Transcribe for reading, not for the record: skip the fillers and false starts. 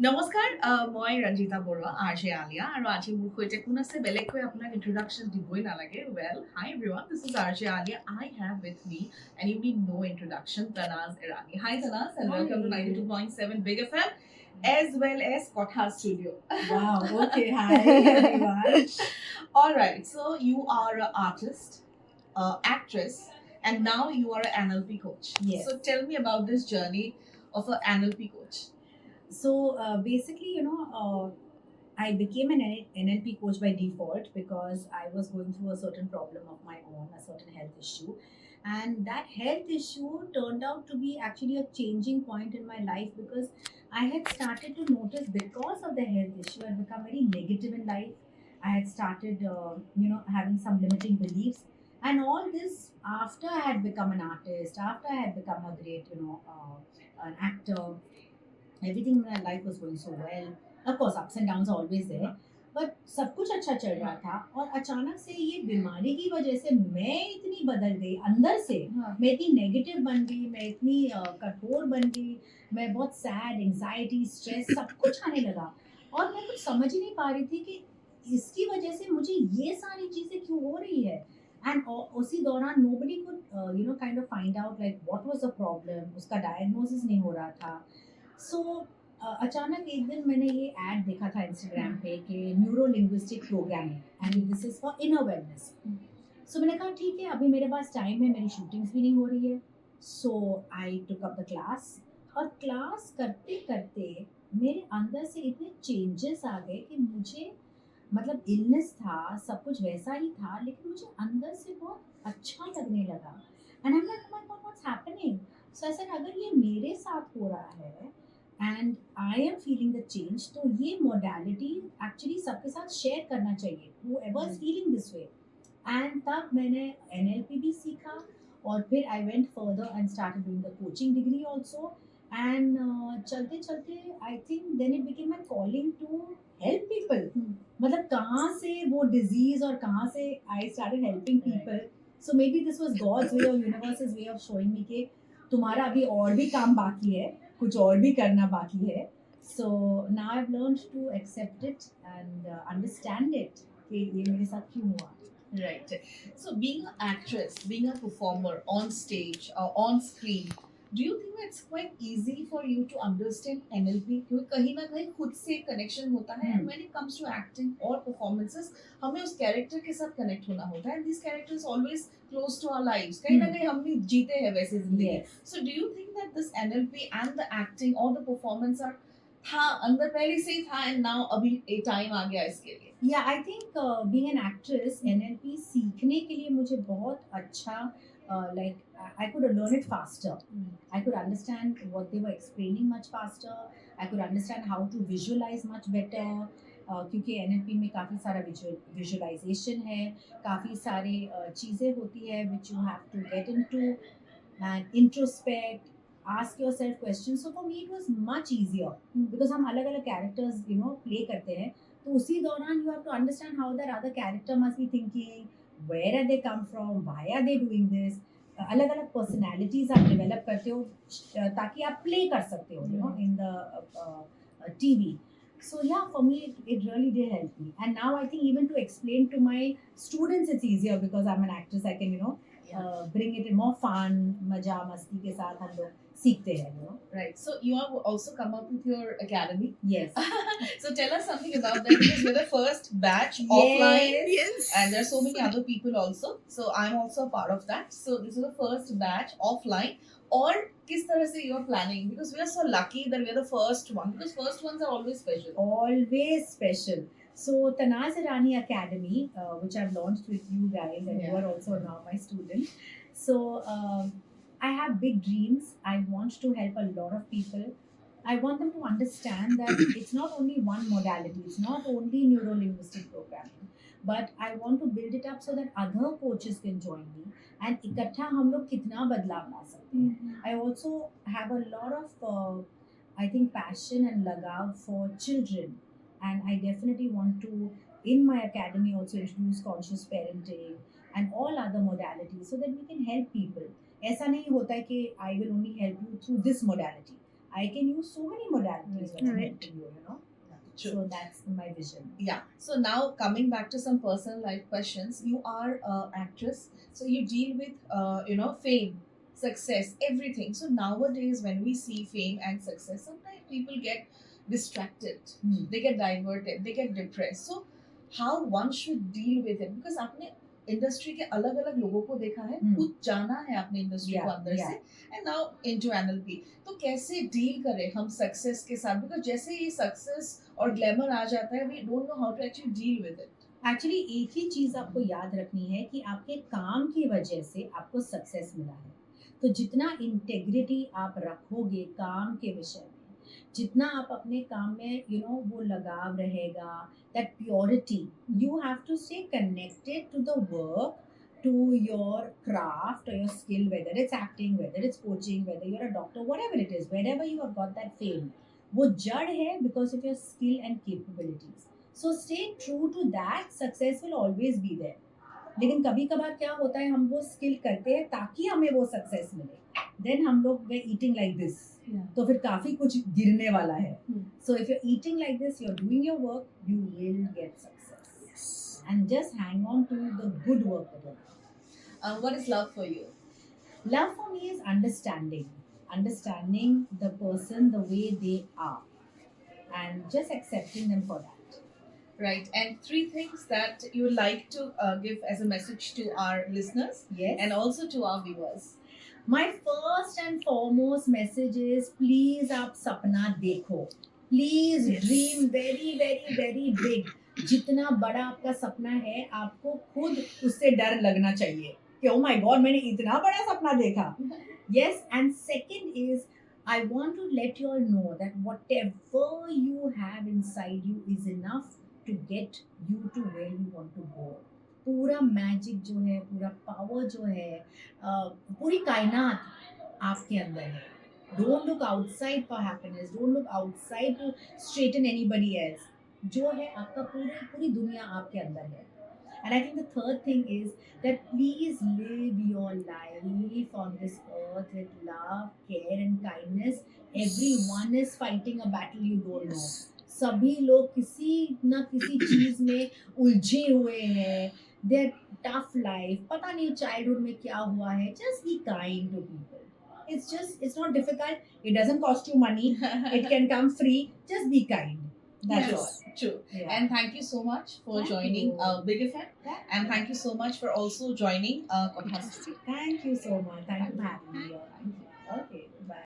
নমস্কাৰ মই ৰঞ্জিতা বৰুৱা আৰ.জে. আলিয়া আৰু আজি মোৰ সৈতে কোন আছে বেলেগকৈ আপোনাক ইন্ট্ৰডাকশ্যন দিবই নালাগে well hi everyone this is RJ. Alia I have with me and you need no introduction Tanaaz Irani hi Tanaaz and welcome to 92.7 Big FM as well as Kotha Studio. Wow, okay. Hi, everyone. All right, so you are an artist, actress, and now you are an NLP coach. Yes. So tell me about this journey of an NLP coach. So basically, I became an NLP coach by default because I was going through a certain problem of my own, a certain health issue. And that health issue turned out to be actually a changing point in my life because I had started to notice because of the health issue, I had become very negative in life. I had started, having some limiting beliefs. And all this after I had become an artist, after I had become a great, an actor, everything in my life was going so well. Of course, ups and downs are always there. But सब कुछ अच्छा चल रहा था और अचानक से ये बीमारी की वजह से मैं इतनी बदल गई अंदर से। मैं इतनी नेगेटिव बन गई, मैं इतनी कठोर बन गई, मैं बहुत सैड, एंजाइटी, स्ट्रेस सब कुछ आने लगा और मैं कुछ समझ ही नहीं पा रही थी कि इसकी वजह से मुझे ये सारी चीज़ें क्यों हो रही है। एंड उसी दौरान nobody could kind of find out like what was the problem, उसका डायग्नोसिस नहीं हो रहा था। सो अचानक एक दिन मैंने ये ऐड देखा था इंस्टाग्राम पे कि neuro linguistic programming and this is for inner wellness. So मैंने कहा ठीक है, अभी मेरे पास टाइम है, मेरी शूटिंग्स भी नहीं हो रही है। सो आई टुक अप द क्लास और क्लास करते करते मेरे अंदर से इतने चेंजेस आ गए कि मुझे मतलब इलनेस था, सब कुछ वैसा ही था, लेकिन मुझे अंदर से बहुत अच्छा लगने लगा। And I am like my God what's happening. So I said अगर ये मेरे साथ हो रहा है and I am feeling the change, तो ये मोडालिटी एक्चुअली सबके साथ शेयर करना चाहिए, whoever is feeling this way. And तब मैंने एनएलपी भी सीखा और फिर I went further and started doing the coaching degree also. And चलते चलते I think then it became my calling to help people. मतलब कहाँ से वो डिजीज और कहाँ से I started helping people. So may be this was God's way और universe's way of showing me कि तुम्हारा अभी और भी काम बाकी है, कुछ और भी करना बाकी है। So now I have learned to accept it and understand it कि ये मेरे साथ क्यों हुआ। Right. So, being an actress, being a performer on stage or on screen, do you think it's quite easy for you to understand NLP? क्योंकि कहीं ना कहीं खुद से कनेक्शन होता है and when it comes to acting or performances, हमें उस कैरेक्टर के साथ कनेक्ट होना होता है and these characters always close to our lives. कहीं ना कहीं हम भी जीते हैं वैसे जिंदगी। Yes. So, do you think that this NLP and the acting or the performance are था अंदर पहले से ही था and now अभी एक टाइम आ गया इसके लिए? Yeah, I think being an actress, NLP सीखने के लिए मुझे बहुत अच्छा like I could learn it faster. I could understand what they were explaining much faster. I could understand how to visualize much better. क्योंकि NLP में काफ़ी सारा visualization है, काफ़ी सारे चीज़ें होती है which you have to get into and introspect, ask yourself questions. So for me it was much easier because हम अलग अलग characters play करते हैं, तो उसी दौरान you have to understand how that other character must be thinking, where are they come from, why are they doing this. अलग अलग पर्सनैलिटीज आप डेवलप करते हो ताकि आप प्ले कर सकते हो in the TV. So yeah, for me it really did help me, and now I think even to explain to my students it's easier because I'm an actress. I can bring it in more fun, मजा मस्ती के साथ हम लोग सीखते हैं. Right. So you have also come up with your academy. Yes. So tell us something about that because you're the first batch offline. Yes. And there are so many other people also. So I'm also a part of that. So this is the first batch offline. Or किस तरह से you are planning? Because we are so lucky that we are the first one. Because first ones are always special. Always special. So Tanaz Irani Academy, which I've launched with you guys, and you are also now my student. So I have big dreams. I want to help a lot of people. I want them to understand that it's not only one modality, it's not only neuro-linguistic programming, but I want to build it up so that other coaches can join me and इकट्ठा हम लोग कितना बदलाव ला सकते हैं. I also have a lot of I think passion and lagav for children, and I definitely want to in my academy also introduce conscious parenting and all other modalities so that we can help people. ऐसा नहीं होता है कि I will only help you through this modality. I can use so many modalities when I'm Right. helping you, you know. True. So that's my vision. Yeah. So now coming back to some personal life questions, you are an actress, so you deal with fame, success, everything. So nowadays, when we see fame and success, sometimes people get distracted, Hmm. they get diverted, they get depressed. So how one should deal with it? Because आपने industry के अलग अलग लोगों को देखा है, खुद जाना है आपने इंडस्ट्री को अंदर से, एंड नाउ इनटू एनएलपी. तो कैसे डील करें हम सक्सेस के साथ? बिकॉज जैसे ये सक्सेस और ग्लैमर आ जाता है, we don't know how to actually deal with it. Actually एक ही चीज आपको याद रखनी है कि आपके काम की वजह से आपको सक्सेस मिला है. तो जितना इंटेग्रिटी आप रखोगे काम के विषय में, जितना आप अपने काम में वो लगाव रहेगा, that purity, you have to stay connected to the work, to your craft or your skill, whether it's acting, whether it's coaching, whether you're a doctor, whatever it is, wherever you have got that fame, वो जड़ है because of your skill and capabilities. So stay true to that, success will always be there. लेकिन कभी कभार क्या होता है, हम वो स्किल करते हैं ताकि हमें वो सक्सेस मिले, देन हम लोग वे ईटिंग लाइक दिस, तो फिर काफी कुछ गिरने वाला है. So if you are eating like this, you are doing your work, you will get success, and just hang on to the good work. What is love for you? Love for me is understanding the person the way they are, and just accepting them for that. Right. And three things that you would like to give as a message to our listeners Yes. and also to our viewers. My first and foremost message is, please आप सपना देखो. Please Yes. dream very very very big. जितना बड़ा आपका सपना है, आपको खुद उससे डर लगना चाहिए कि oh my god, मैंने इतना बड़ा सपना देखा. Yes, and second is, I want to let you all know that whatever you have inside you is enough to get you to where you want to go. पूरा magic जो है, पूरा power जो है, पूरी कायनात आपके अंदर है. Don't look outside for happiness. Don't look outside to straighten anybody else. जो है आपका, पूरी दुनिया आपके अंदर है. And I think the third thing is that please live your life on this earth with love, care and kindness. Everyone is fighting a battle you don't know. सभी लोग किसी ना किसी चीज में उलझे हुए हैं. Their tough life, पता नहीं childhood में क्या हुआ है. Just be kind to people. It's not difficult. It doesn't cost you money. It can come free. Just be kind. That's True, all. true. Yeah. And thank you so much for Thank joining you. Big FM. And thank you so much for also joining Podcast. Thank you so much. Thank you for having me here. Okay.